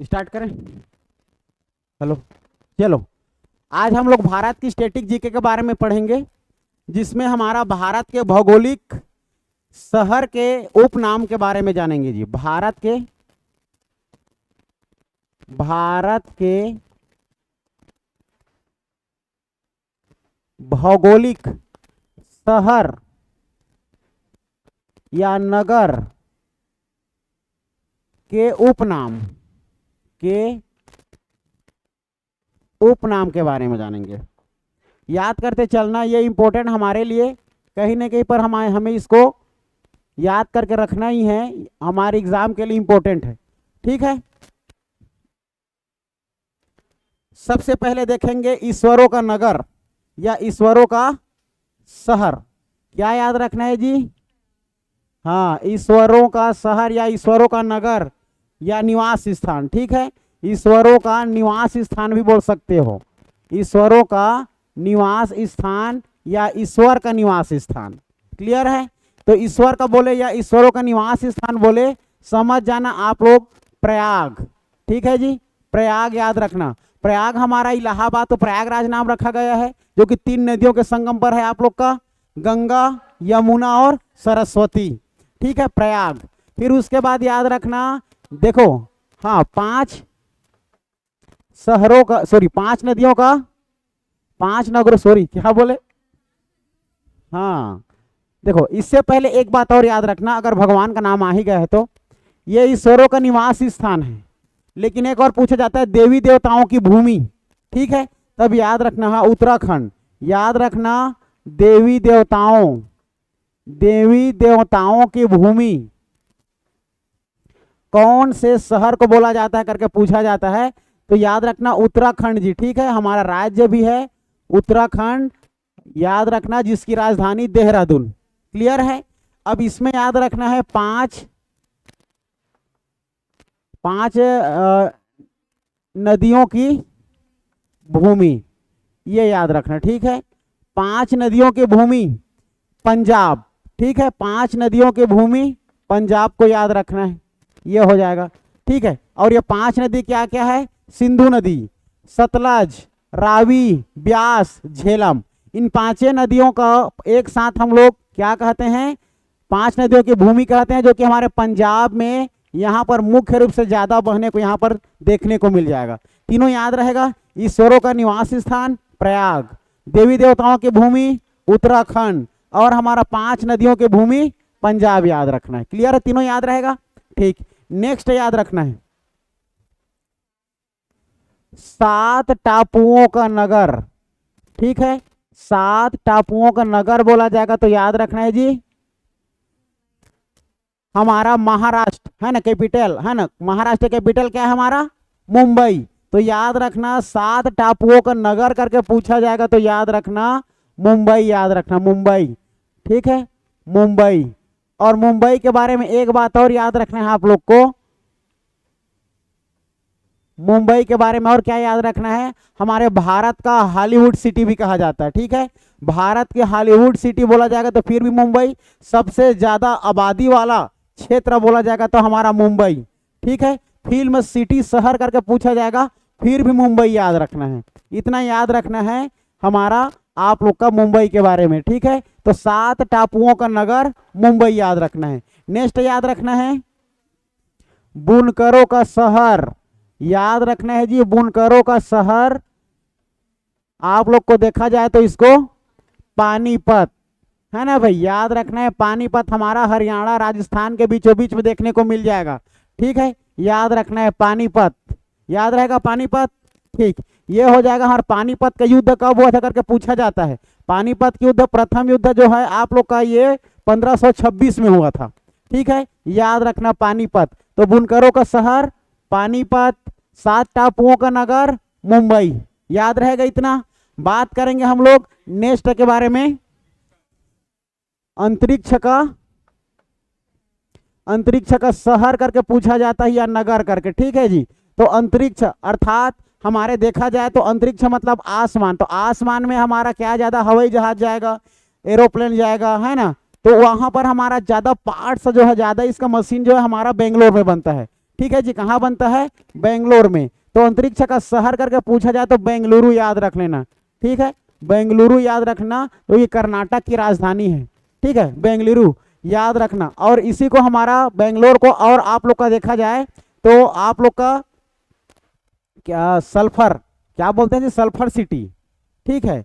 Start करें। Hello. चलो, आज हम लोग भारत की स्टैटिक जीके के बारे में पढ़ेंगे, जिसमें हमारा भारत के भौगोलिक शहर के उपनाम के बारे में जानेंगे जी। भारत के भौगोलिक शहर या नगर के उपनाम के बारे में जानेंगे। याद करते चलना, ये इंपॉर्टेंट हमारे लिए, कहीं ना कहीं पर हमें इसको याद करके रखना ही है, हमारे एग्जाम के लिए इंपॉर्टेंट है। ठीक है, सबसे पहले देखेंगे ईश्वरों का नगर या ईश्वरों का शहर। क्या याद रखना है जी? हाँ, ईश्वरों का शहर या ईश्वरों का नगर या निवास स्थान। ठीक है, ईश्वरों का निवास स्थान भी बोल सकते हो, ईश्वरों का निवास स्थान या ईश्वर का निवास स्थान। क्लियर है? तो ईश्वर का बोले या ईश्वरों का निवास स्थान बोले, समझ जाना आप लोग प्रयाग। ठीक है जी, प्रयाग याद रखना। प्रयाग हमारा इलाहाबाद तो प्रयागराज नाम रखा गया है, जो कि 3 नदियों के संगम पर है आप लोग का, गंगा, यमुना और सरस्वती। ठीक है, प्रयाग। फिर उसके बाद याद रखना, देखो, हाँ, 5 शहरों का, सॉरी 5 नदियों का, 5 नगरों, सॉरी क्या बोले, हाँ, देखो, इससे पहले एक बात और याद रखना, अगर भगवान का नाम आ ही गया है तो ये ईश्वरों का निवास स्थान है, लेकिन एक और पूछा जाता है देवी देवताओं की भूमि। ठीक है, तब याद रखना, हाँ, उत्तराखंड। याद रखना, देवी देवताओं की भूमि कौन से शहर को बोला जाता है करके पूछा जाता है, तो याद रखना उत्तराखंड जी। ठीक है, हमारा राज्य भी है उत्तराखंड, याद रखना, जिसकी राजधानी देहरादून। क्लियर है? अब इसमें याद रखना है पांच नदियों की भूमि, ये याद रखना। ठीक है, 5 नदियों की भूमि पंजाब। ठीक है, 5 नदियों की भूमि पंजाब को याद रखना है, ये हो जाएगा। ठीक है, और ये 5 नदी क्या क्या है? सिंधु नदी, सतलज, रावी, ब्यास, झेलम। इन 5 नदियों का एक साथ हम लोग क्या कहते हैं? 5 नदियों की भूमि कहते हैं, जो कि हमारे पंजाब में यहाँ पर मुख्य रूप से ज्यादा बहने को यहाँ पर देखने को मिल जाएगा। तीनों याद रहेगा, ईश्वरों का निवास स्थान प्रयाग, देवी देवताओं की भूमि उत्तराखंड, और हमारा 5 नदियों की भूमि पंजाब याद रखना है। क्लियर है? तीनों याद रहेगा। ठीक, नेक्स्ट याद रखना है 7 टापुओं का नगर। ठीक है, 7 टापुओं का नगर बोला जाएगा तो याद रखना है जी, हमारा महाराष्ट्र है ना, कैपिटल है ना, महाराष्ट्र कैपिटल क्या है हमारा? मुंबई। तो याद रखना 7 टापुओं का नगर करके पूछा जाएगा तो याद रखना मुंबई, याद रखना मुंबई। ठीक है, मुंबई। और मुंबई के बारे में एक बात और याद रखना है आप लोग को, मुंबई के बारे में और क्या याद रखना है? हमारे भारत का हॉलीवुड सिटी भी कहा जाता है। ठीक है, भारत के हॉलीवुड सिटी बोला जाएगा तो फिर भी मुंबई, सबसे ज्यादा आबादी वाला क्षेत्र बोला जाएगा तो हमारा मुंबई। ठीक है, फिल्म सिटी शहर करके पूछा जाएगा फिर भी मुंबई याद रखना है। इतना याद रखना है हमारा आप लोग का मुंबई के बारे में। ठीक है, तो 7 टापुओं का नगर मुंबई याद रखना है। नेक्स्ट याद रखना है बुनकरों का शहर, याद रखना है जी, बुनकरों का शहर आप लोग को देखा जाए तो इसको पानीपत है ना भाई, याद रखना है पानीपत हमारा हरियाणा राजस्थान के बीचों बीच में देखने को मिल जाएगा। ठीक है, याद रखना है पानीपत, याद रहेगा पानीपत। ठीक, ये हो जाएगा। हमारा पानीपत का युद्ध कब हुआ था करके पूछा जाता है। पानीपत युद्ध, प्रथम युद्ध जो है आप लोग का, ये 1526 में हुआ था। ठीक है, याद रखना पानीपत। तो बुनकरों का शहर पानीपत, 7 टापुओं का नगर मुंबई, याद रहेगा। इतना बात करेंगे हम लोग नेक्स्ट के बारे में, अंतरिक्ष का शहर करके पूछा जाता है या नगर करके। ठीक है जी, तो अंतरिक्ष अर्थात हमारे देखा जाए तो अंतरिक्ष मतलब आसमान, तो आसमान में हमारा क्या ज्यादा हवाई जहाज जाएगा, एरोप्लेन जाएगा, है ना, तो वहां पर हमारा ज्यादा पार्ट्स जो है, ज्यादा इसका मशीन जो है हमारा बेंगलोर में बनता है। ठीक है जी। कहाँ बनता है? बेंगलोर में। तो अंतरिक्ष का शहर करके पूछा जाए तो बेंगलुरु याद रख लेना, ठीक है। बेंगलुरु याद रखना, तो ये कर्नाटक की राजधानी है, ठीक है, बेंगलुरु याद रखना। और इसी को हमारा बेंगलोर को, और आप लोग का देखा जाए तो आप लोग का क्या सल्फर, क्या बोलते हैं जी, सल्फर सिटी, ठीक है,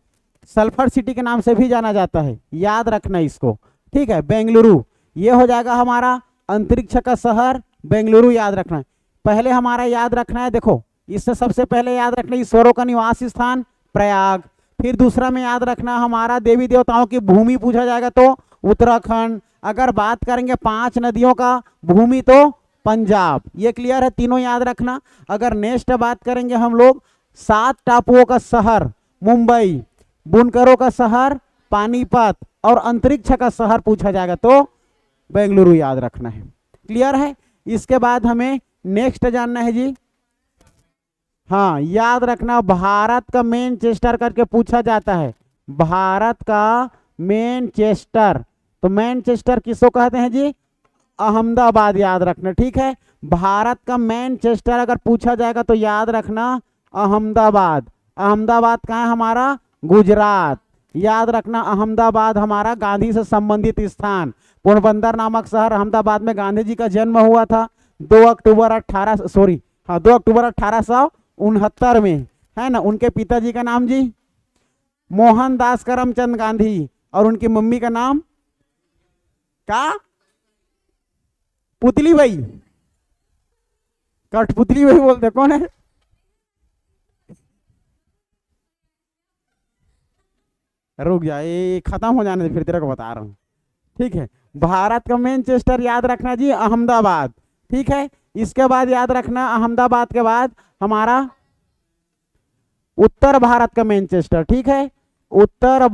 सल्फर सिटी के नाम से भी जाना जाता है, याद रखना इसको, ठीक है। बेंगलुरु ये हो जाएगा हमारा अंतरिक्ष का शहर, बेंगलुरु याद रखना है। पहले हमारा याद रखना है, देखो इससे सबसे पहले याद रखना ईश्वरों का निवास स्थान प्रयाग। फिर दूसरा में याद रखना हमारा देवी देवताओं की भूमि पूछा जाएगा तो उत्तराखंड। अगर बात करेंगे 5 नदियों का भूमि तो पंजाब। ये क्लियर है, तीनों याद रखना। अगर नेक्स्ट बात करेंगे हम लोग 7 टापुओं का शहर मुंबई, बुनकरों का शहर पानीपत, और अंतरिक्ष का शहर पूछा जाएगा तो बेंगलुरु याद रखना है। क्लियर है? इसके बाद हमें नेक्स्ट जानना है जी, हाँ याद रखना भारत का मैनचेस्टर करके पूछा जाता है, भारत का मैनचेस्टर। तो मैनचेस्टर किसको कहते हैं जी? अहमदाबाद याद रखना, ठीक है। भारत का मैनचेस्टर अगर पूछा जाएगा तो याद रखना अहमदाबाद। अहमदाबाद कहाँ है हमारा? गुजरात। याद रखना अहमदाबाद हमारा गांधी से संबंधित स्थान। पोरबंदर नामक शहर अहमदाबाद में गांधी जी का जन्म हुआ था 2 अक्टूबर 1869 में, है ना। उनके पिताजी का नाम जी मोहनदास करमचंद गांधी, और उनकी मम्मी का नाम क्या? पुतली बाई, कठपुतली बाई बोलते, कौन है? रुक जा, ये खत्म हो जाने दे फिर तेरे को बता रहा हूँ, ठीक है। भारत का मैनचेस्टर याद रखना जी अहमदाबाद, ठीक है। इसके बाद याद रखना अहमदाबाद के बाद हमारा उत्तर भारत का मैनचेस्टर, ठीक है। उत्तर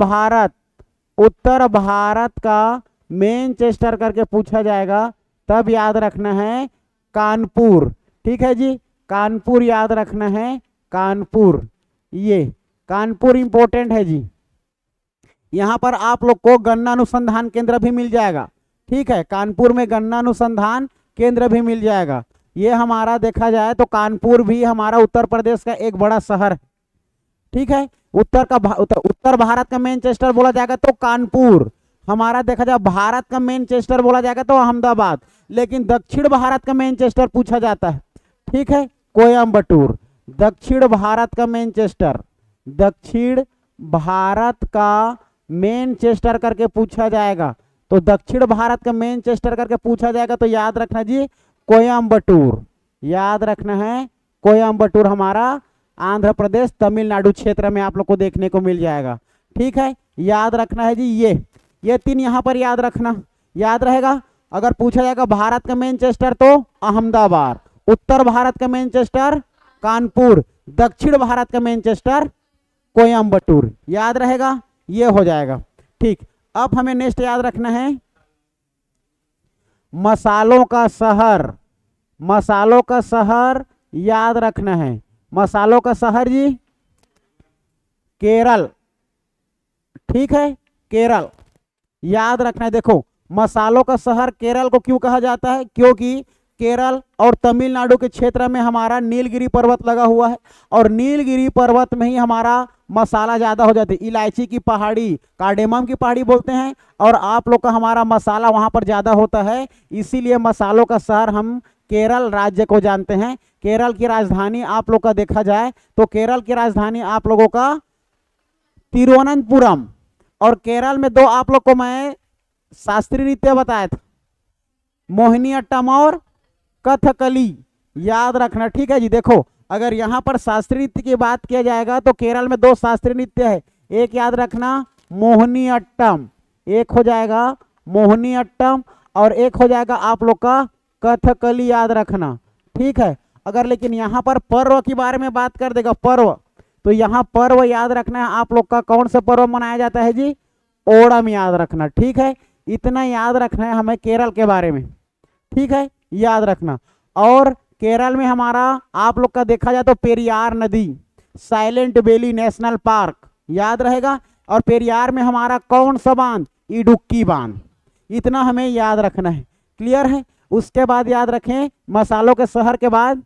भारत का मैनचेस्टर करके पूछा जाएगा तब याद रखना है कानपुर, ठीक है जी। कानपुर याद रखना है, कानपुर, ये कानपुर इंपॉर्टेंट है जी। यहाँ पर आप लोग को गन्ना अनुसंधान केंद्र भी मिल जाएगा, ठीक है। कानपुर में गन्ना अनुसंधान केंद्र भी मिल जाएगा। ये हमारा देखा जाए तो कानपुर भी हमारा उत्तर प्रदेश का एक बड़ा शहर है, ठीक है। उत्तर भारत का मैनचेस्टर बोला जाएगा तो कानपुर। हमारा देखा जाए भारत का मैनचेस्टर बोला जाएगा तो अहमदाबाद, लेकिन दक्षिण भारत का मैनचेस्टर पूछा जाता है, ठीक है, कोयम्बटूर। दक्षिण भारत का मैनचेस्टर, दक्षिण भारत का मैनचेस्टर करके पूछा जाएगा तो दक्षिण भारत का मैनचेस्टर करके पूछा जाएगा तो याद रखना जी कोयम्बटूर, याद रखना है कोयम्बटूर हमारा आंध्र प्रदेश तमिलनाडु क्षेत्र में आप लोग को देखने को मिल जाएगा, ठीक है। याद रखना है जी ये 3 यहाँ पर याद रखना, याद रहेगा। अगर पूछा जाएगा भारत का मैनचेस्टर तो अहमदाबाद, उत्तर भारत का मैनचेस्टर कानपुर, दक्षिण भारत का मैनचेस्टर कोयम्बटूर, याद रहेगा, ये हो जाएगा, ठीक। अब हमें नेक्स्ट याद रखना है मसालों का शहर, मसालों का शहर याद रखना है। मसालों का शहर जी केरल, ठीक है, केरल याद रखना है। देखो मसालों का शहर केरल को क्यों कहा जाता है? क्योंकि केरल और तमिलनाडु के क्षेत्र में हमारा नीलगिरी पर्वत लगा हुआ है, और नीलगिरी पर्वत में ही हमारा मसाला ज़्यादा हो जाता है। इलायची की पहाड़ी, कार्डेमम की पहाड़ी बोलते हैं, और आप लोग का हमारा मसाला वहाँ पर ज़्यादा होता है, इसीलिए मसालों का शहर हम केरल राज्य को जानते हैं। केरल की राजधानी आप लोग का देखा जाए तो केरल की राजधानी आप लोगों का तिरुवनंतपुरम, और केरल में 2 आप लोग को मैं शास्त्रीय नृत्य बताया था, मोहिनीअट्टम और कथकली, याद रखना, ठीक है जी। देखो अगर यहाँ पर शास्त्रीय नृत्य की बात किया जाएगा तो केरल में 2 शास्त्रीय नृत्य है, एक याद रखना मोहिनीअट्टम, एक हो जाएगा मोहिनीअट्टम, और एक हो जाएगा आप लोग का कथकली, याद रखना, ठीक है। अगर लेकिन यहाँ पर पर्व के बारे में बात कर देगा, पर्व, तो यहाँ पर्व याद रखना है आप लोग का कौन सा पर्व मनाया जाता है जी? ओणम, याद रखना, ठीक है। इतना याद रखना है हमें केरल के बारे में, ठीक है, याद रखना। और केरल में हमारा आप लोग का देखा जाए तो पेरियार नदी, साइलेंट वैली नेशनल पार्क, याद रहेगा। और पेरियार में हमारा कौन सा बांध? इडुक्की बांध, इतना हमें याद रखना है, क्लियर है। उसके बाद याद रखें मसालों के शहर के बाद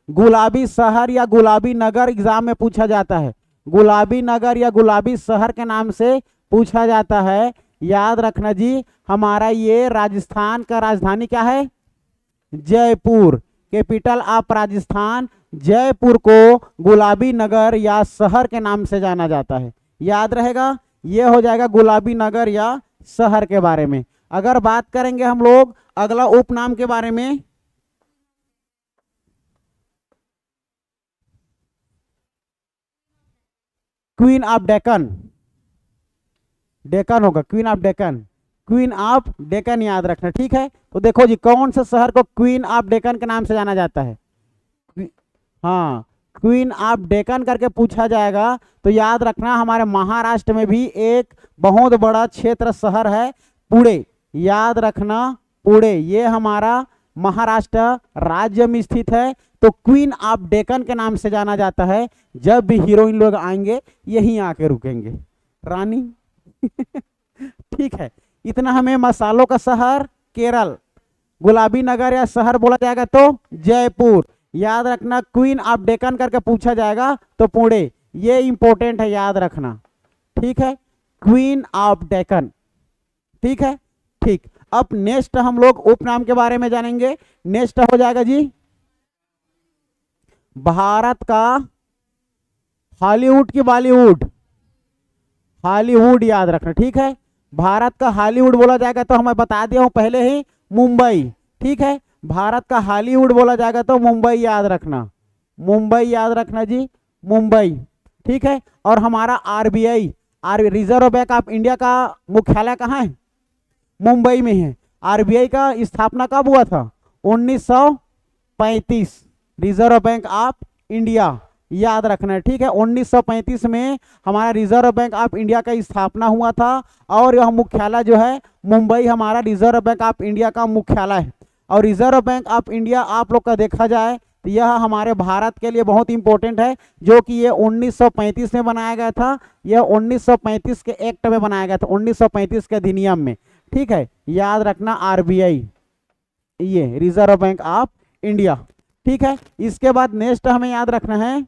गुलाबी शहर या गुलाबी नगर एग्जाम में पूछा जाता है। गुलाबी नगर या गुलाबी शहर के नाम से पूछा जाता है। याद रखना जी, हमारा ये राजस्थान का राजधानी क्या है? जयपुर। कैपिटल ऑफ राजस्थान जयपुर को गुलाबी नगर या शहर के नाम से जाना जाता है। याद रहेगा, ये हो जाएगा गुलाबी नगर या शहर के बारे में। अगर बात करेंगे हम लोग अगला उपनाम के बारे में, क्वीन ऑफ डेक्कन। डेक्कन होगा queen of Deccan, queen of Deccan याद रखना, ठीक है। तो देखो जी, कौन से शहर को क्वीन ऑफ डेक्कन के नाम से जाना जाता है? हाँ, क्वीन ऑफ डेक्कन करके पूछा जाएगा तो याद रखना हमारे महाराष्ट्र में भी एक बहुत बड़ा क्षेत्र शहर है पुणे। याद रखना पुणे, ये हमारा महाराष्ट्र राज्य में स्थित है। तो क्वीन ऑफ डेक्कन के नाम से जाना जाता है। जब भी हीरोइन लोग आएंगे यहीं आके रुकेंगे, रानी। ठीक है, इतना हमें मसालों का शहर केरल, गुलाबी नगर या शहर बोला जाएगा तो जयपुर। याद रखना क्वीन ऑफ डेक्कन करके पूछा जाएगा तो पुणे, ये इंपॉर्टेंट है याद रखना, ठीक है। क्वीन ऑफ डेक्कन, ठीक है। ठीक, अब नेक्स्ट हम लोग उपनाम के बारे में जानेंगे। नेक्स्ट हो जाएगा जी भारत का हॉलीवुड की बॉलीवुड। हॉलीवुड याद रखना, ठीक है। भारत का हॉलीवुड बोला जाएगा तो हमें बता दिया हूं पहले ही, मुंबई, ठीक है। भारत का हॉलीवुड बोला जाएगा तो मुंबई याद रखना, मुंबई याद रखना जी, मुंबई, ठीक है। और हमारा RBI, reserve bank of India का मुख्यालय कहाँ है? मुंबई में है। आरबीआई का स्थापना कब हुआ था? 1935। रिजर्व बैंक ऑफ इंडिया याद रखना है, ठीक है। 1935 में हमारा रिजर्व बैंक ऑफ इंडिया का स्थापना हुआ था और यह मुख्यालय जो है मुंबई हमारा रिजर्व बैंक ऑफ इंडिया का मुख्यालय है। और रिजर्व बैंक ऑफ इंडिया आप लोग का देखा जाए तो यह हमारे भारत के लिए बहुत इंपॉर्टेंट है, जो कि ये 1935 में बनाया गया था। यह 1935 के एक्ट में बनाया गया था, 1935 के अधिनियम में, ठीक है। याद रखना आरबीआई, ये रिजर्व बैंक ऑफ इंडिया, ठीक है। इसके बाद नेक्स्ट हमें याद रखना है,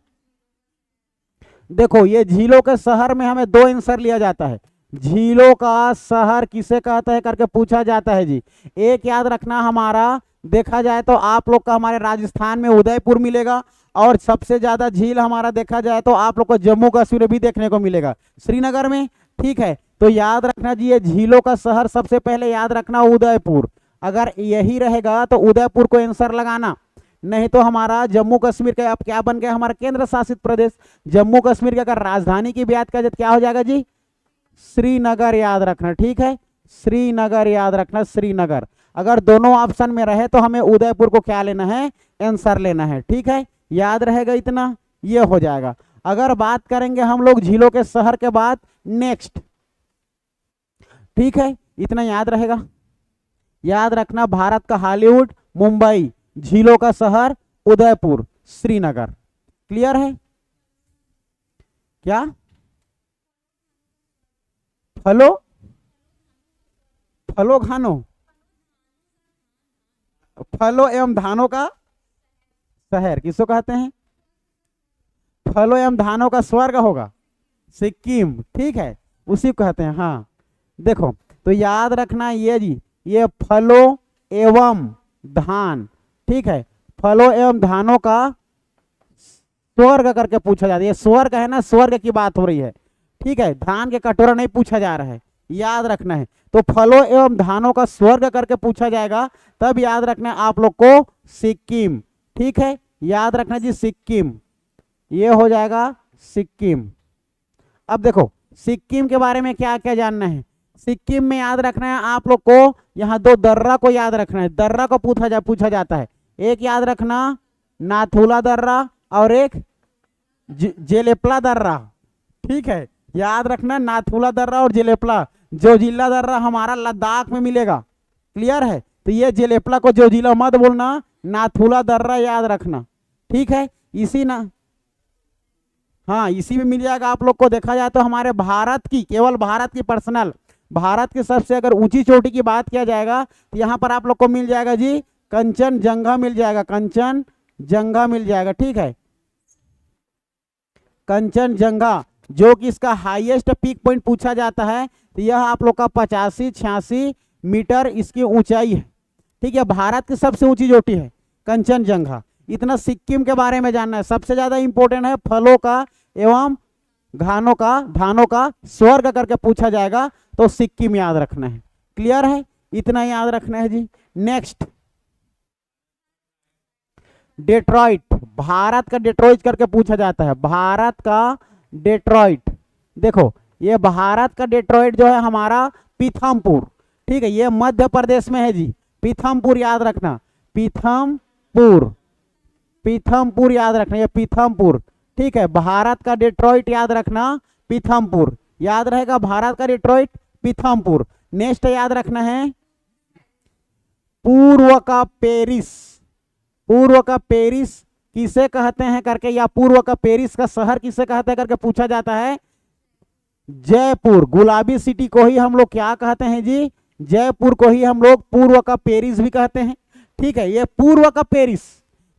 देखो ये झीलों के शहर में हमें दो आंसर लिया जाता है। झीलों का शहर किसे कहते हैं करके पूछा जाता है जी। एक याद रखना हमारा देखा जाए तो आप लोग का हमारे राजस्थान में उदयपुर मिलेगा, और सबसे ज्यादा झील हमारा देखा जाए तो आप लोग को जम्मू कश्मीर भी देखने को मिलेगा, श्रीनगर में, ठीक है। तो याद रखना जी, ये झीलों का शहर सबसे पहले याद रखना उदयपुर। अगर यही रहेगा तो उदयपुर को आंसर लगाना, नहीं तो हमारा जम्मू कश्मीर का अब क्या बन गया, हमारा केंद्र शासित प्रदेश। जम्मू कश्मीर की अगर राजधानी की बात करें तो क्या हो जाएगा जी? श्रीनगर याद रखना, ठीक है। श्रीनगर याद रखना, श्रीनगर। अगर दोनों ऑप्शन में रहे तो हमें उदयपुर को क्या लेना है? आंसर लेना है, ठीक है। याद रहेगा इतना, ये हो जाएगा। अगर बात करेंगे हम लोग झीलों के शहर के बाद नेक्स्ट, ठीक है, इतना याद रहेगा। याद रखना भारत का हॉलीवुड मुंबई, झीलों का शहर उदयपुर, श्रीनगर। क्लियर है क्या? फलो फलो खानो, फलों एवं धानों का शहर किसको कहते हैं? फलों एवं धानों का स्वर्ग होगा सिक्किम, ठीक है, उसी को कहते हैं। हाँ देखो, तो याद रखना ये जी, ये फलों एवं धान, ठीक है, फलों एवं धानों का स्वर्ग करके पूछा जाता है। ये स्वर्ग है ना, स्वर्ग की बात हो रही है, ठीक है। धान के कटोरा नहीं पूछा जा रहा है, याद रखना है। तो फलों एवं धानों का स्वर्ग करके पूछा जाएगा, तब याद रखना आप लोग को सिक्किम, ठीक है। याद रखना जी सिक्किम, ये हो जाएगा सिक्किम। अब देखो सिक्किम के बारे में क्या क्या जानना है। सिक्किम में याद रखना है आप लोग को, यहाँ दो दर्रा को याद रखना है। दर्रा को पूछा जाता है। एक याद रखना नाथुला दर्रा और एक जेलेपला दर्रा, ठीक है। याद रखना नाथुला दर्रा और जेलेपला। जोजिला दर्रा हमारा लद्दाख में मिलेगा, क्लियर है। तो ये जेलेपला को जोजिला मत बोलना, नाथुला दर्रा याद रखना, ठीक है। इसी ना, हाँ इसी में मिल जाएगा आप लोग को। देखा जाए तो हमारे भारत की, केवल भारत की पर्सनल भारत की सबसे अगर ऊंची चोटी की बात किया जाएगा तो यहाँ पर आप लोग को मिल जाएगा जी कंचनजंगा मिल जाएगा, कंचनजंगा मिल जाएगा, ठीक है। कंचनजंगा जो कि इसका हाईएस्ट पीक पॉइंट पूछा जाता है तो यह आप लोग का 85-86 मीटर इसकी ऊंचाई है, ठीक है। भारत की सबसे ऊंची चोटी है कंचनजंगा। इतना सिक्किम के बारे में जानना है। सबसे ज्यादा इंपॉर्टेंट है फलों का एवं धानों का स्वर्ग करके पूछा जाएगा तो सिक्किम याद रखना है। क्लियर है, इतना याद रखना है जी। नेक्स्ट डेट्रॉइट, भारत का डेट्रॉइट करके पूछा जाता है, भारत का डेट्रॉइट। देखो ये भारत का डेट्रॉइट जो है हमारा पीथमपुर, ठीक है, ये मध्य प्रदेश में है जी। पीथमपुर याद रखना, पीथमपुर याद रखना, ये पीथमपुर, ठीक है। भारत का डेट्रॉइट याद रखना, पीथमपुर याद रहेगा, भारत का डेट्रॉइट पीथमपुर। नेक्स्ट याद रखना है पूर्व का पेरिस, पूर्व का पेरिस किसे कहते हैं करके, या पूर्व का पेरिस का शहर किसे कहते हैं करके पूछा जाता है, जयपुर। गुलाबी सिटी को ही हम लोग क्या कहते हैं जी, जयपुर को ही हम लोग पूर्व का पेरिस भी कहते हैं, ठीक है। ये पूर्व का पेरिस,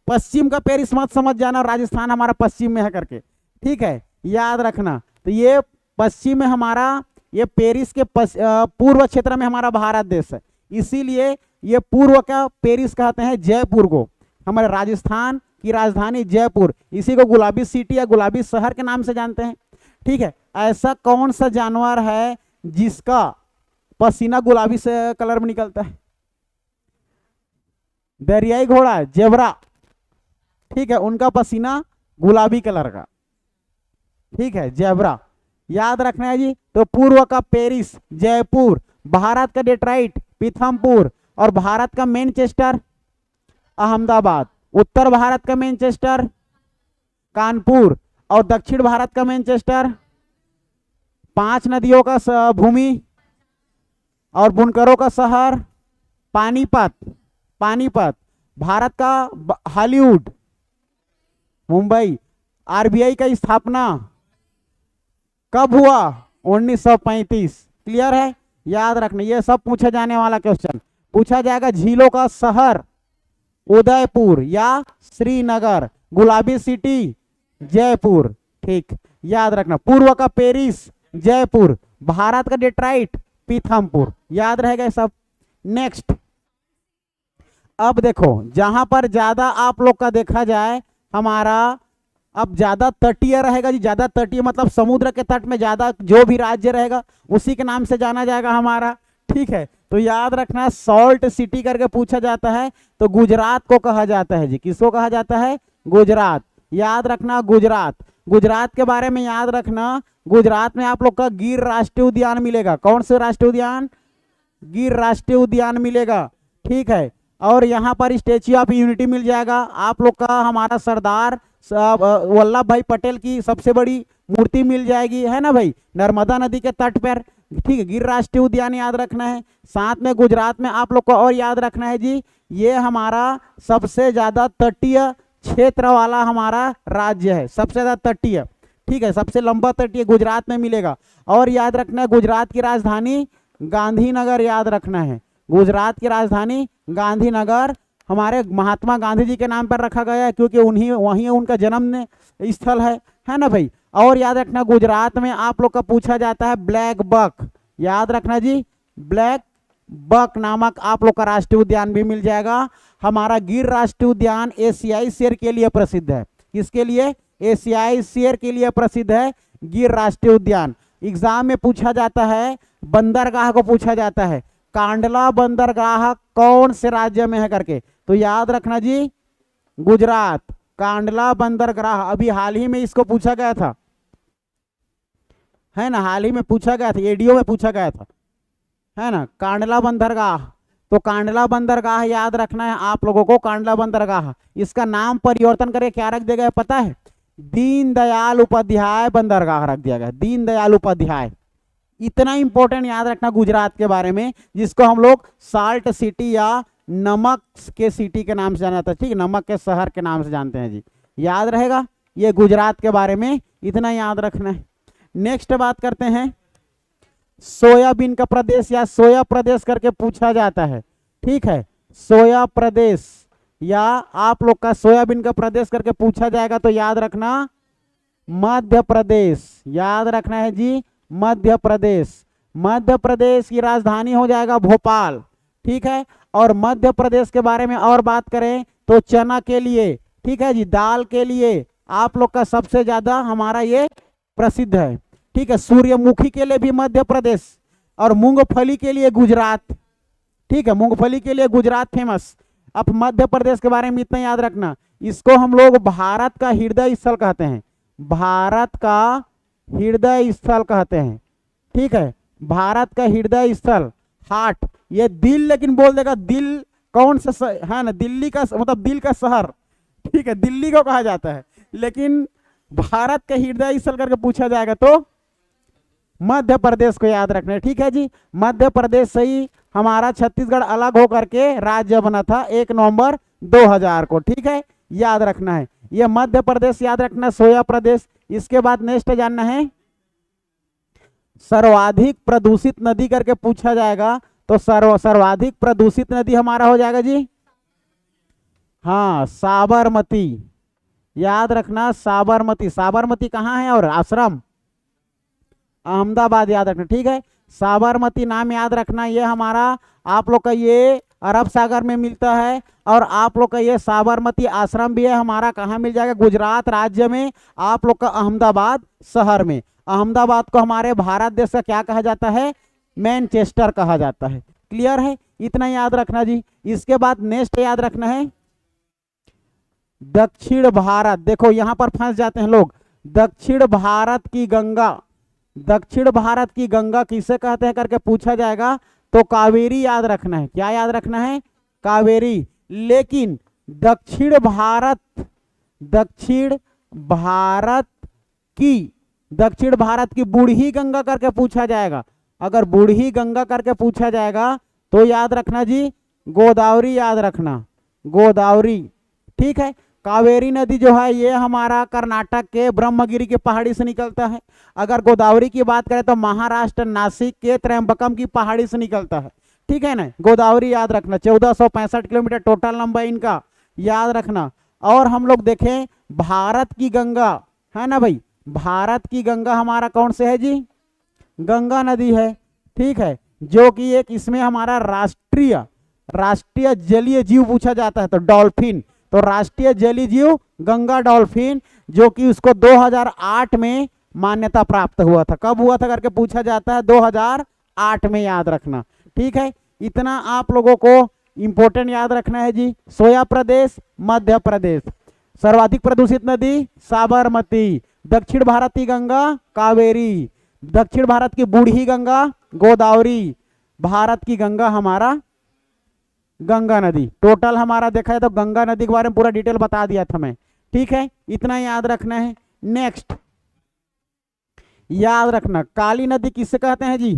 पश्चिम का पेरिस मत समझ जाना, राजस्थान हमारा पश्चिम में है करके, ठीक है, याद रखना। तो ये पश्चिम में हमारा, ये पेरिस के पूर्व क्षेत्र में हमारा भारत देश है, इसीलिए ये पूर्व का पेरिस कहते हैं जयपुर को। हमारे राजस्थान की राजधानी जयपुर, इसी को गुलाबी सिटी या गुलाबी शहर के नाम से जानते हैं, ठीक है। ऐसा कौन सा जानवर है जिसका पसीना गुलाबी से कलर में निकलता है, दरियाई घोड़ा, जेब्रा, ठीक है, उनका पसीना गुलाबी कलर का, ठीक है, जेब्रा याद रखना है जी। तो पूर्व का पेरिस जयपुर, भारत का डेट्रॉइट पीथमपुर, और भारत का मैनचेस्टर अहमदाबाद, उत्तर भारत का मैनचेस्टर कानपुर, और दक्षिण भारत का मैनचेस्टर 5 नदियों का भूमि और बुनकरों का शहर पानीपत। भारत का हॉलीवुड मुंबई। आरबीआई का स्थापना कब हुआ, 1935। क्लियर है, याद रखना, ये सब पूछा जाने वाला क्वेश्चन पूछा जाएगा। झीलों का शहर उदयपुर या श्रीनगर, गुलाबी सिटी जयपुर, ठीक, याद रखना। पूर्व का पेरिस जयपुर, भारत का डेट्रॉइट पीथमपुर, याद रहेगा सब। नेक्स्ट अब देखो, जहां पर ज्यादा आप लोग का देखा जाए हमारा, अब ज्यादा तटीय रहेगा जी, ज्यादा तटीय मतलब समुद्र के तट में ज्यादा जो भी राज्य रहेगा उसी के नाम से जाना जाएगा हमारा, ठीक है। तो याद रखना सॉल्ट सिटी करके पूछा जाता है तो गुजरात को कहा जाता है जी, किसको कहा जाता है, गुजरात, याद रखना गुजरात। गुजरात के बारे में याद रखना, गुजरात में आप लोग का गिर राष्ट्रीय उद्यान मिलेगा। कौन से राष्ट्रीय उद्यान, गिर राष्ट्रीय उद्यान मिलेगा, ठीक है। और यहाँ पर स्टेच्यू ऑफ यूनिटी मिल जाएगा आप लोग का, हमारा सरदार वल्लभ भाई पटेल की सबसे बड़ी मूर्ति मिल जाएगी, है ना भाई, नर्मदा नदी के तट पर, ठीक है। गिर राष्ट्रीय उद्यान याद रखना है। साथ में गुजरात में आप लोग को और याद रखना है जी, ये हमारा सबसे ज्यादा तटीय क्षेत्र वाला हमारा राज्य है, सबसे ज्यादा तटीय, ठीक है, सबसे लंबा तटीय गुजरात में मिलेगा। और याद रखना है गुजरात की राजधानी गांधीनगर, याद रखना है गुजरात की राजधानी गांधीनगर हमारे महात्मा गांधी जी के नाम पर रखा गया है, क्योंकि वहीं उनका जन्म स्थल है ना भाई। और याद रखना गुजरात में आप लोग का पूछा जाता है ब्लैक बक, याद रखना जी, ब्लैक बक नामक आप लोग का राष्ट्रीय उद्यान भी मिल जाएगा। हमारा गिर राष्ट्रीय उद्यान एशियाई शेर के लिए प्रसिद्ध है, किसके लिए, एशियाई शेर के लिए प्रसिद्ध है गिर राष्ट्रीय उद्यान। एग्जाम में पूछा जाता है, बंदरगाह को पूछा जाता है, कांडला बंदरगाह कौन से राज्य में है करके, तो याद रखना जी गुजरात, कांडला बंदरगाह। अभी हाल ही में इसको पूछा गया था, है ना, हाल ही में पूछा गया था, एडीओ में पूछा गया था, है ना, कांडला बंदरगाह। तो कांडला बंदरगाह याद रखना है आप लोगों को, कांडला बंदरगाह। इसका नाम परिवर्तन करके क्या रख दिया गया पता है, दीनदयाल उपाध्याय बंदरगाह रख दिया गया, दीनदयाल उपाध्याय। इतना इंपॉर्टेंट याद रखना गुजरात के बारे में, जिसको हम लोग साल्ट सिटी या नमक के सिटी के नाम से जाना था, ठीक है, नमक के शहर के नाम से जानते हैं जी, याद रहेगा। ये गुजरात के बारे में इतना याद रखना है। नेक्स्ट बात करते हैं सोयाबीन का प्रदेश या सोया प्रदेश करके पूछा जाता है, ठीक है। सोया प्रदेश या आप लोग का सोयाबीन का प्रदेश करके पूछा जाएगा तो याद रखना मध्य प्रदेश, याद रखना है जी मध्य प्रदेश। मध्य प्रदेश की राजधानी हो जाएगा भोपाल, ठीक है। और मध्य प्रदेश के बारे में और बात करें तो चना के लिए, ठीक है जी, दाल के लिए आप लोग का सबसे ज्यादा हमारा ये प्रसिद्ध है, ठीक है। सूर्यमुखी के लिए भी मध्य प्रदेश, और मूंगफली के लिए गुजरात, ठीक है, मूंगफली के लिए गुजरात फेमस। अब मध्य प्रदेश के बारे में इतना याद रखना, इसको हम लोग भारत का हृदय स्थल कहते हैं, भारत का हृदय स्थल कहते हैं, ठीक है, भारत का हृदय स्थल, हार्ट। ये दिल लेकिन बोल देगा, दिल कौन सा है ना, दिल्ली का मतलब दिल का शहर, ठीक है, दिल्ली को कहा जाता है, लेकिन भारत का हृदय स्थल करके पूछा जाएगा तो मध्य प्रदेश को याद रखना है, ठीक है जी। मध्य प्रदेश से ही हमारा छत्तीसगढ़ अलग होकर के राज्य बना था 1 नवंबर 2000 को, ठीक है, याद रखना है। ये मध्य प्रदेश याद रखना, सोया प्रदेश। इसके बाद नेक्स्ट जानना है सर्वाधिक प्रदूषित नदी करके पूछा जाएगा तो सर्वाधिक प्रदूषित नदी हमारा हो जाएगा जी, हाँ, साबरमती, याद रखना साबरमती। साबरमती कहाँ है और आश्रम अहमदाबाद, याद रखना, ठीक है। साबरमती नाम याद रखना, ये हमारा आप लोग का ये अरब सागर में मिलता है, और आप लोग का ये साबरमती आश्रम भी है हमारा कहाँ मिल जाएगा, गुजरात राज्य में, आप लोग का अहमदाबाद शहर में। अहमदाबाद को हमारे भारत देश का क्या कहा जाता है, मैनचेस्टर कहा जाता है। क्लियर है, इतना याद रखना जी। इसके बाद नेक्स्ट याद रखना है दक्षिण भारत। देखो यहां पर फंस जाते हैं लोग, दक्षिण भारत की गंगा, दक्षिण भारत की गंगा किसे कहते हैं करके पूछा जाएगा तो कावेरी याद रखना है। क्या याद रखना है, कावेरी। लेकिन दक्षिण भारत, दक्षिण भारत की बूढ़ी गंगा करके पूछा जाएगा, अगर बूढ़ी गंगा करके पूछा जाएगा तो याद रखना जी गोदावरी, याद रखना गोदावरी, ठीक है। कावेरी नदी जो है ये हमारा कर्नाटक के ब्रह्मगिरी के पहाड़ी से निकलता है। अगर गोदावरी की बात करें तो महाराष्ट्र नासिक के त्रयंबकम की पहाड़ी से निकलता है, ठीक है ना। गोदावरी याद रखना, 1465 किलोमीटर टोटल लंबाई इनका, याद रखना। और हम लोग देखें भारत की गंगा है ना भाई, भारत की गंगा हमारा कौन से है जी, गंगा नदी है, ठीक है, जो कि एक इसमें हमारा राष्ट्रीय जलीय जीव पूछा जाता है तो डॉल्फिन, तो राष्ट्रीय जलीय जीव गंगा डॉल्फिन, जो कि उसको 2008 में मान्यता प्राप्त हुआ था। कब हुआ था करके पूछा जाता है, 2008 में, याद रखना, ठीक है। इतना आप लोगों को इंपॉर्टेंट याद रखना है जी। सोया प्रदेश मध्य प्रदेश, सर्वाधिक प्रदूषित नदी साबरमती, दक्षिण भारत की गंगा कावेरी, दक्षिण भारत की बूढ़ी गंगा गोदावरी, भारत की गंगा हमारा गंगा नदी। टोटल हमारा देखा है तो गंगा नदी के बारे में पूरा डिटेल बता दिया था मैं, ठीक है, इतना याद रखना है। नेक्स्ट याद रखना काली नदी किसे कहते हैं जी,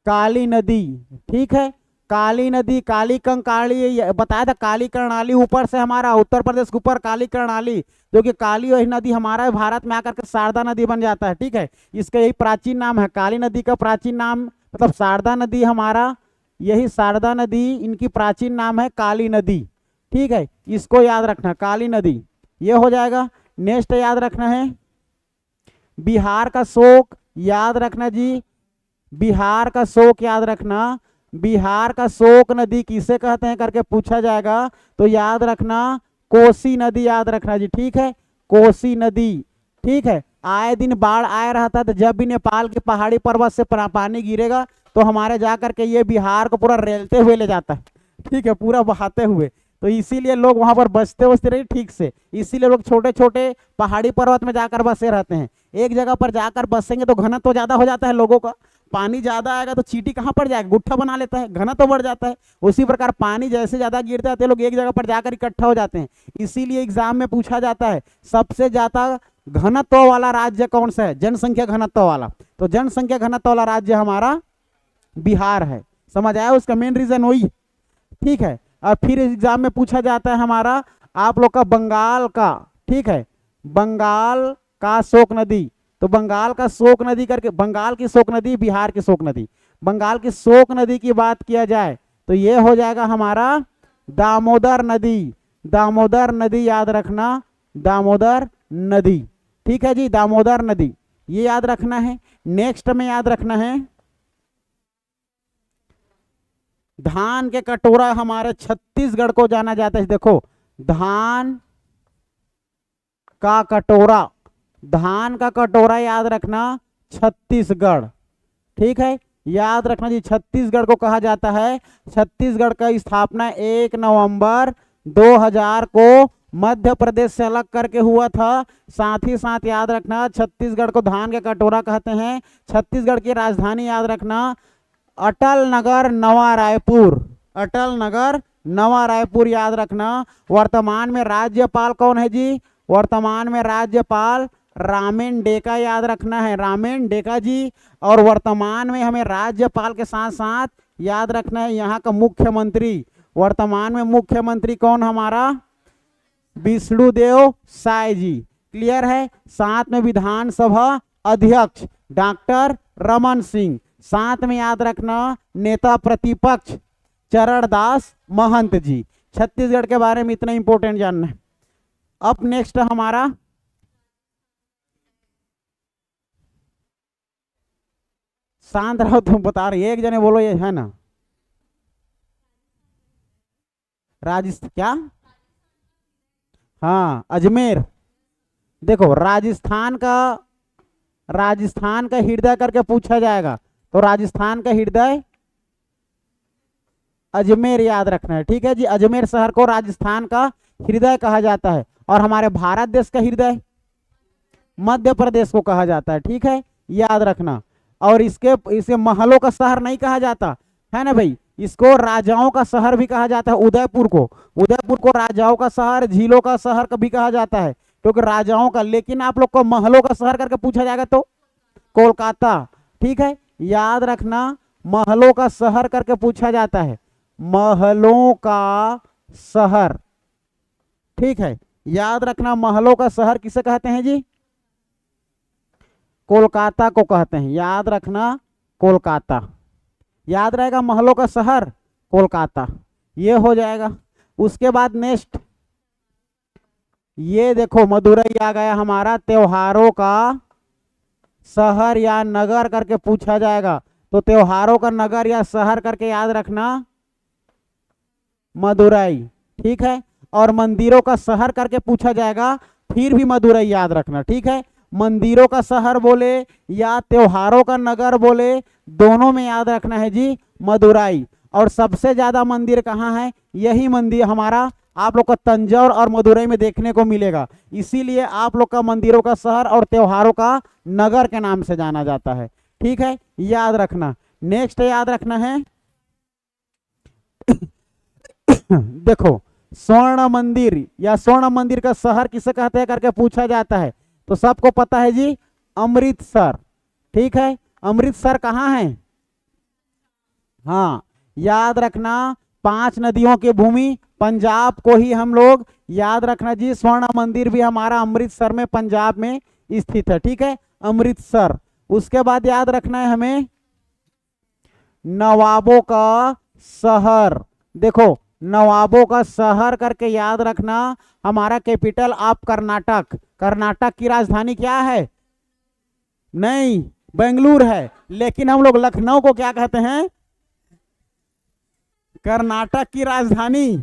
काली नदी, ठीक है। काली नदी, काली कंकाली बताया था, काली कर्णाली ऊपर से हमारा उत्तर प्रदेश के ऊपर काली कर्णाली, जो कि काली वही नदी हमारा भारत में आकर के शारदा नदी बन जाता है, ठीक है। इसका यही प्राचीन नाम है, काली नदी का प्राचीन नाम मतलब शारदा नदी हमारा, यही शारदा नदी इनकी प्राचीन नाम है काली नदी, ठीक है। इसको याद रखना काली नदी, ये हो जाएगा। नेक्स्ट याद रखना है बिहार का शोक, याद रखना जी, बिहार का शोक याद रखना, बिहार का शोक नदी किसे कहते हैं करके पूछा जाएगा तो याद रखना कोसी नदी, याद रखना जी, ठीक है, कोसी नदी, ठीक है। आए दिन बाढ़ आया रहता है तो जब भी नेपाल के पहाड़ी पर्वत से पानी गिरेगा तो हमारे जा करके ये बिहार को पूरा रेलते हुए ले जाता है, ठीक है, पूरा बहाते हुए, तो इसीलिए लोग वहां पर बसते बसते रहे ठीक से, इसीलिए लोग छोटे छोटे पहाड़ी पर्वत में जाकर बसे रहते हैं। एक जगह पर जाकर बसेंगे तो घनत्व तो ज्यादा हो जाता है लोगों का, पानी ज्यादा आएगा तो चींटी कहाँ पर जाएगा, गुट्ठा बना लेता है, घनत्व तो बढ़ जाता है। उसी प्रकार पानी जैसे ज्यादा गिरता है तो लोग एक जगह पर जाकर इकट्ठा हो जाते हैं। इसीलिए एग्जाम में पूछा जाता है सबसे ज्यादा घनत्व वाला राज्य कौन सा है, जनसंख्या घनत्व वाला, तो जनसंख्या घनत्व वाला राज्य हमारा बिहार है। समझ आया, उसका मेन रीजन वही, ठीक है। और फिर एग्जाम में पूछा जाता है हमारा आप लोग का बंगाल का, ठीक है, बंगाल का शोक नदी, तो बंगाल का शोक नदी करके, बंगाल की शोक नदी, बिहार की शोक नदी, बंगाल की शोक नदी की बात किया जाए तो ये हो जाएगा हमारा दामोदर नदी। दामोदर नदी याद रखना, दामोदर नदी। ठीक है जी, दामोदर नदी, ये याद रखना है। नेक्स्ट में याद रखना है धान के कटोरा हमारे छत्तीसगढ़ को जाना जाता है। देखो धान का कटोरा, धान का कटोरा याद रखना छत्तीसगढ़। ठीक है, याद रखना जी, छत्तीसगढ़ को कहा जाता है। छत्तीसगढ़ का स्थापना 1 नवंबर 2000 को मध्य प्रदेश से अलग करके हुआ था। साथ ही साथ याद रखना छत्तीसगढ़ को धान के कटोरा कहते हैं। छत्तीसगढ़ की राजधानी याद रखना अटल नगर नवा रायपुर, अटल नगर नवा रायपुर याद रखना। वर्तमान में राज्यपाल कौन है जी? वर्तमान में राज्यपाल रामेन डेका याद रखना है, रामेन डेका जी। और वर्तमान में हमें राज्यपाल के साथ साथ याद रखना है यहाँ का मुख्यमंत्री। वर्तमान में मुख्यमंत्री कौन हमारा? विष्णुदेव साय जी। क्लियर है। साथ में विधानसभा अध्यक्ष डॉक्टर रमन सिंह। साथ में याद रखना नेता प्रतिपक्ष चरणदास महंत जी। छत्तीसगढ़ के बारे में इतना इंपॉर्टेंट जानना है। अब नेक्स्ट हमारा शांत रहो, तुम बता रहे एक जने बोलो, ये है ना राजस्थान क्या? हाँ अजमेर। देखो राजस्थान का हृदय करके पूछा जाएगा तो राजस्थान का हृदय अजमेर याद रखना है। ठीक है जी, अजमेर शहर को राजस्थान का हृदय कहा जाता है। और हमारे भारत देश का हृदय मध्य प्रदेश को कहा जाता है। ठीक है, याद रखना। और इसे महलों का शहर नहीं कहा जाता है ना भाई, इसको राजाओं का शहर भी कहा जाता है। उदयपुर को राजाओं का शहर, झीलों का शहर भी कहा जाता है क्योंकि राजाओं का। लेकिन आप लोग को महलों का शहर करके पूछा जाएगा तो कोलकाता। ठीक है, याद रखना महलों का शहर करके पूछा जाता है, महलों का शहर। ठीक है, याद रखना महलों का शहर किसे कहते हैं जी? कोलकाता को कहते हैं। याद रखना कोलकाता, याद रहेगा महलों का शहर कोलकाता, ये हो जाएगा। उसके बाद नेक्स्ट ये देखो मदुरई आ गया हमारा, त्योहारों का शहर या नगर करके पूछा जाएगा तो त्योहारों का नगर या शहर करके याद रखना मदुरई। ठीक है, और मंदिरों का शहर करके पूछा जाएगा फिर भी मदुरई याद रखना। ठीक है, मंदिरों का शहर बोले या त्योहारों का नगर बोले, दोनों में याद रखना है जी मदुरई। और सबसे ज्यादा मंदिर कहाँ है? यही मंदिर हमारा आप लोग का तंजौर और मदुरई में देखने को मिलेगा। इसीलिए आप लोग का मंदिरों का शहर और त्योहारों का नगर के नाम से जाना जाता है। ठीक है, याद रखना। नेक्स्ट याद रखना है देखो स्वर्ण मंदिर या स्वर्ण मंदिर का शहर किसे कहते हैं करके पूछा जाता है तो सबको पता है जी अमृतसर। ठीक है, अमृतसर कहाँ है? हाँ, याद रखना 5 नदियों की भूमि पंजाब को ही हम लोग याद रखना जी। स्वर्ण मंदिर भी हमारा अमृतसर में पंजाब में स्थित है। ठीक है, अमृतसर। उसके बाद याद रखना है हमें नवाबों का शहर। देखो नवाबों का शहर करके याद रखना हमारा कैपिटल ऑफ कर्नाटक। कर्नाटक की राजधानी क्या है? नहीं, बेंगलुरु है। लेकिन हम लोग लखनऊ को क्या कहते हैं? कर्नाटक की राजधानी।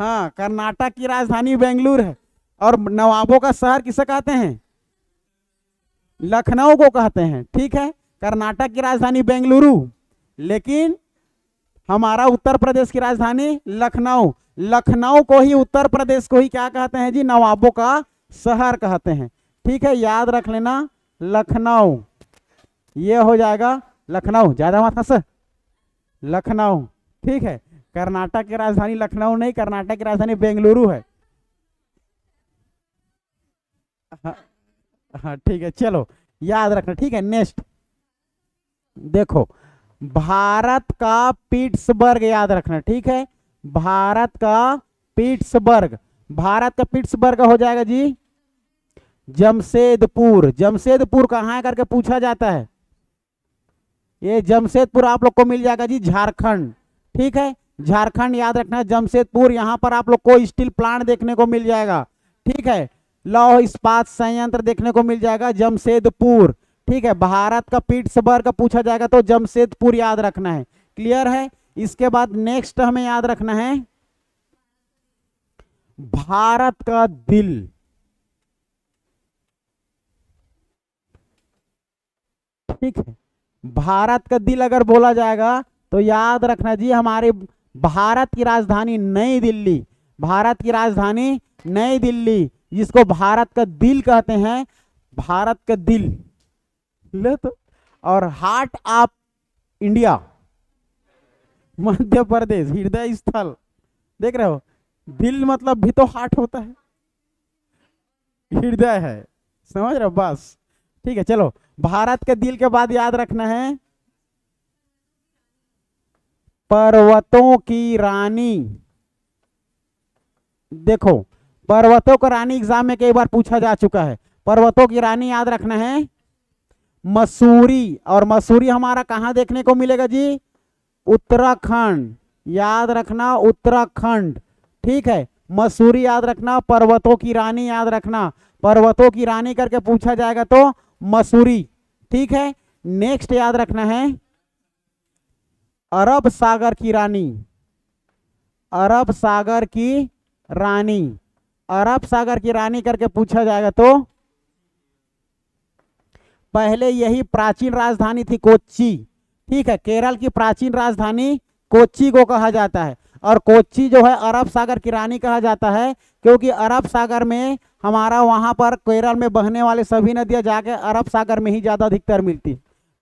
हाँ, कर्नाटक की राजधानी बेंगलुरु है। और नवाबों का शहर किसे कहते हैं? लखनऊ को कहते हैं। ठीक है, कर्नाटक की राजधानी बेंगलुरु, लेकिन हमारा उत्तर प्रदेश की राजधानी लखनऊ। लखनऊ को ही, उत्तर प्रदेश को ही क्या कहते हैं जी? नवाबों का शहर कहते हैं। ठीक है, याद रख लेना लखनऊ, ये हो जाएगा लखनऊ। ज्यादा मत हंस, लखनऊ। ठीक है, कर्नाटक की राजधानी लखनऊ नहीं, कर्नाटक की राजधानी बेंगलुरु है। हाँ ठीक है, चलो याद रखना। ठीक है, नेक्स्ट देखो भारत का पिट्सबर्ग याद रखना। ठीक है, भारत का पिट्सबर्ग। भारत का पिट्सबर्ग हो जाएगा जी जमशेदपुर, जमशेदपुर कहाँ है करके पूछा जाता है। ये जमशेदपुर आप लोग को मिल जाएगा जी झारखंड, ठीक है, झारखंड याद रखना है जमशेदपुर। यहाँ पर आप लोग को स्टील प्लांट देखने को मिल जाएगा, ठीक है, लौह इस्पात संयंत्र देखने को मिल जाएगा जमशेदपुर, ठीक है। भारत का पिट्सबर्ग का पूछा जाएगा तो जमशेदपुर याद रखना है, क्लियर है। इसके बाद नेक्स्ट हमें याद रखना है भारत का दिल, ठीक है। भारत का दिल अगर बोला जाएगा तो याद रखना जी हमारे भारत की राजधानी नई दिल्ली, भारत की राजधानी नई दिल्ली, जिसको भारत का दिल कहते हैं, भारत का दिल ले तो। और heart of India Madhya Pradesh, हृदय स्थल, देख रहे हो, दिल मतलब भी तो हार्ट होता है, हृदय है, समझ रहे हो, बस ठीक है। चलो भारत के दिल के बाद याद रखना है पर्वतों की रानी। देखो पर्वतों का रानी एग्जाम में कई बार पूछा जा चुका है। पर्वतों की रानी याद रखना है मसूरी, और मसूरी हमारा कहां देखने को मिलेगा जी, उत्तराखंड, याद रखना उत्तराखंड, ठीक है। मसूरी याद रखना, पर्वतों की रानी याद रखना, पर्वतों की रानी करके पूछा जाएगा तो मसूरी, ठीक है। नेक्स्ट याद रखना है अरब सागर की रानी, अरब सागर की रानी, अरब सागर की रानी करके पूछा जाएगा तो पहले यही प्राचीन राजधानी थी कोच्चि, ठीक है, केरल की प्राचीन राजधानी कोच्चि को कहा जाता है। और कोच्चि जो है अरब सागर की रानी कहा जाता है क्योंकि अरब सागर में हमारा वहां पर केरल में बहने वाले सभी नदियां जाके अरब सागर में ही ज्यादा अधिकतर मिलती,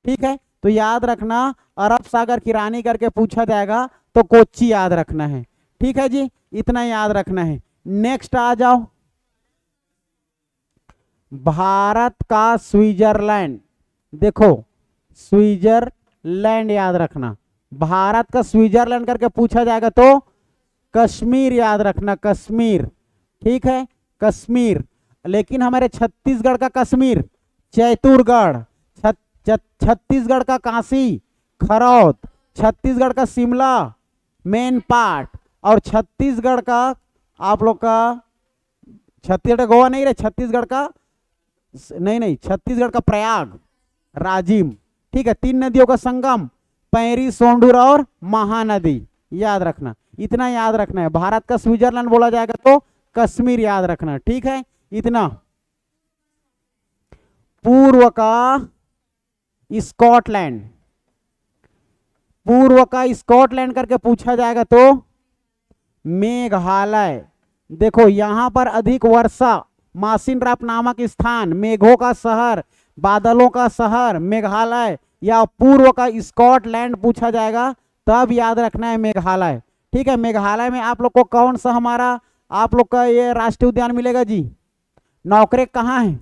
ठीक है। तो याद रखना अरब सागर की रानी करके पूछा जाएगा तो कोच्चि याद रखना है, ठीक है जी, इतना याद रखना है। नेक्स्ट आ जाओ भारत का स्विट्जरलैंड, देखो स्विट्जरलैंड याद रखना, भारत का स्विट्जरलैंड करके पूछा जाएगा तो कश्मीर याद रखना, कश्मीर, ठीक है, कश्मीर। लेकिन हमारे छत्तीसगढ़ का कश्मीर चैतुरगढ़, छत्तीसगढ़ का काशी खरौत, छत्तीसगढ़ का शिमला मेन पार्ट, और छत्तीसगढ़ का आप लोग का छत्तीसगढ़ का गोवा नहीं रहे, छत्तीसगढ़ का नहीं छत्तीसगढ़ का प्रयाग राजिम, ठीक है। तीन नदियों का संगम पैरी सोंडूर और महानदी याद रखना, इतना याद रखना है। भारत का स्विट्जरलैंड बोला जाएगा तो कश्मीर याद रखना, ठीक है, इतना। पूर्व का स्कॉटलैंड, पूर्व का स्कॉटलैंड करके पूछा जाएगा तो मेघालय, देखो यहां पर अधिक वर्षा, मासिनराप नामक स्थान, मेघों का शहर, बादलों का शहर मेघालय, या पूर्व का स्कॉटलैंड पूछा जाएगा तब याद रखना है मेघालय, ठीक है। मेघालय में आप लोग को कौन सा हमारा आप लोग का ये राष्ट्रीय उद्यान मिलेगा जी, नौकरेक कहाँ है,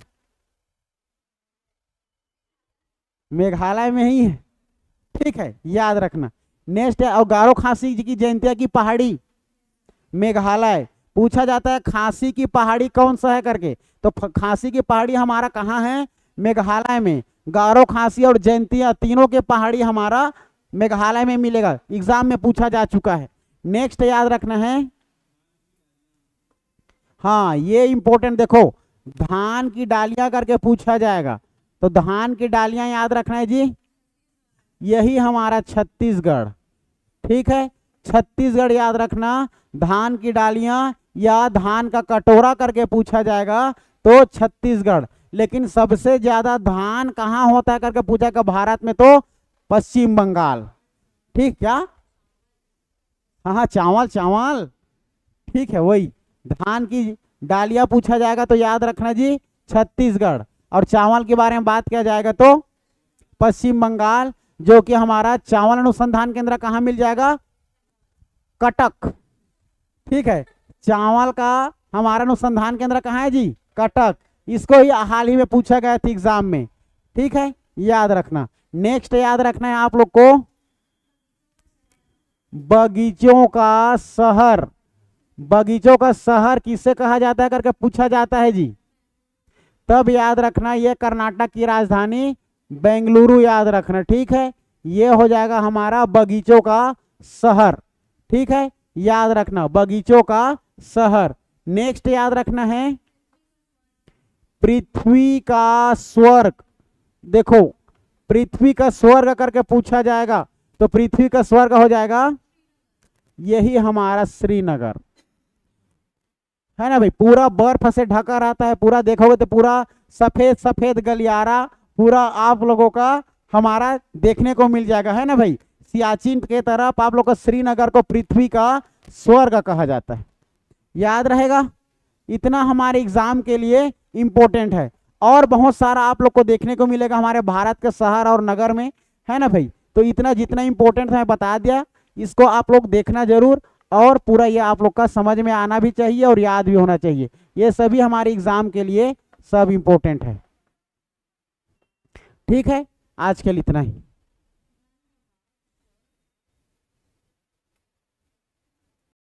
मेघालय में ही है, ठीक है, याद रखना। नेक्स्ट है और गारो खासी जी की जयंतिया की पहाड़ी मेघालय, पूछा जाता है खांसी की पहाड़ी कौन सा है करके, तो खांसी की पहाड़ी हमारा कहाँ है, मेघालय में। गारो खांसी और जयंतिया तीनों के पहाड़ी हमारा मेघालय में मिलेगा, एग्जाम में पूछा जा चुका है। नेक्स्ट याद रखना है, हाँ ये इंपॉर्टेंट, देखो धान की डालियां करके पूछा जाएगा तो धान की डालियां याद रखना है जी, यही हमारा छत्तीसगढ़, ठीक है, छत्तीसगढ़ याद रखना। धान की डालियां या धान का कटोरा करके पूछा जाएगा तो छत्तीसगढ़। लेकिन सबसे ज्यादा धान कहाँ होता है करके पूछा जाएगा भारत में तो पश्चिम बंगाल, ठीक, क्या, हाँ चावल चावल, ठीक है, वही धान की डालियां पूछा जाएगा तो याद रखना जी छत्तीसगढ़, और चावल के बारे में बात किया जाएगा तो पश्चिम बंगाल, जो कि हमारा चावल अनुसंधान केंद्र कहाँ मिल जाएगा, कटक, ठीक है। चावल का हमारा अनुसंधान केंद्र कहाँ है जी, कटक, इसको ही हाल ही में पूछा गया था एग्जाम में, ठीक है, याद रखना। नेक्स्ट याद रखना है आप लोग को बगीचों का शहर, बगीचों का शहर किसे कहा जाता है करके पूछा जाता है जी, तब याद रखना ये कर्नाटक की राजधानी बेंगलुरु याद रखना, ठीक है। ये हो जाएगा हमारा बगीचों का शहर, ठीक है, याद रखना बगीचों का शहर। नेक्स्ट याद रखना है पृथ्वी का स्वर्ग। देखो पृथ्वी का स्वर्ग करके पूछा जाएगा तो पृथ्वी का स्वर्ग हो जाएगा यही हमारा श्रीनगर, है ना भाई। पूरा बर्फ से ढका रहता है, पूरा देखोगे तो पूरा सफेद सफेद गलियारा पूरा आप लोगों का हमारा देखने को मिल जाएगा, है ना भाई। सियाचिन के तरफ आप लोग को श्रीनगर को पृथ्वी का स्वर्ग कहा जाता है, याद रहेगा। इतना हमारे एग्जाम के लिए इंपॉर्टेंट है और बहुत सारा आप लोग को देखने को मिलेगा हमारे भारत के शहर और नगर में, है ना भाई। तो इतना जितना इंपॉर्टेंट मैं बता दिया, इसको आप लोग देखना जरूर और पूरा ये आप लोग का समझ में आना भी चाहिए और याद भी होना चाहिए। ये सभी हमारे एग्जाम के लिए सब इंपॉर्टेंट है, ठीक है। आज के लिए इतना ही।